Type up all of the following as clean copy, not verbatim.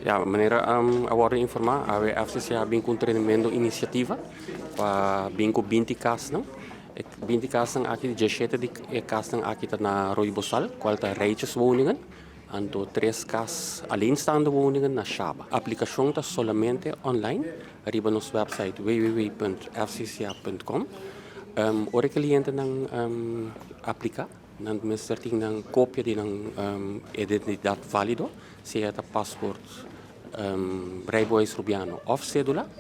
Ja, maneira agora informar, a FCCA vem com treinamento iniciativa para bem com 20 casas, não? 20 casas aqui de 17 de casas aqui na Rooibosal, qual tá rijtjes woningen. Anto 3 casas alleenstaande woningen na Shaba. A aplicação está somente online, arriba nosso website www.fcca.com. Ora cliente não aplica, não tem uma cópia de identidade válido, se é passaporte rijbewijs Rubiano of cédula.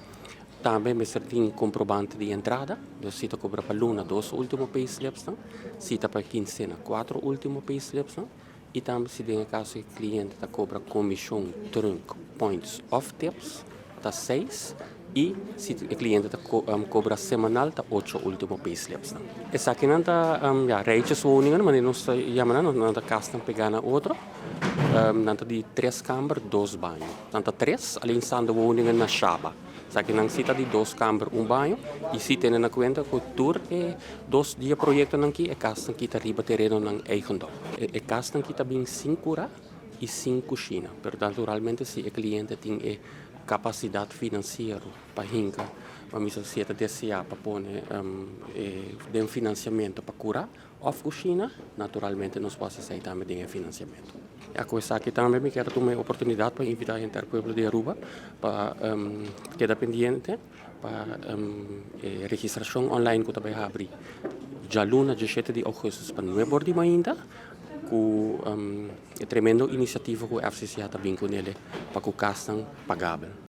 Também tem comprovante de entrada, dus cita cobra para luna 2 últimos payslips, cita para quincena 4 últimos payslips, e também se tem caso que o cliente cobra comissão trunk points of tips, 6, e se o cliente cobra semanal, 8 últimos payslips. Essa aqui não está rijtjes woningen, mas não está chamando, não está casa pegar na outra. Não de 3 câmaras, 2 banhos. Tanto 3, além de woningen na Shaba. Só que não cita de 2 câmaras, 1 banho. E se tem na conta que o tour é 2 dias projeto aqui, é casa que está riba terreno na eigendom. É casa que está bem 5 horas e 5 cozinhas. Portanto, naturalmente, se o cliente tem capacidade financeira para rinca, vamos dizer, DCA para pôr de financiamento para curar, ou cozinha, naturalmente, nós podemos aceitar também financiamento. A coisa aqui também me quero tomar a oportunidade para invitar a interpoeblo de Aruba para quedar pendente para registração online que também abrir. Já luna 17 de agosto para não abordar ainda com tremendo iniciativa que a FCCA está bem com ele para que o castan pagável.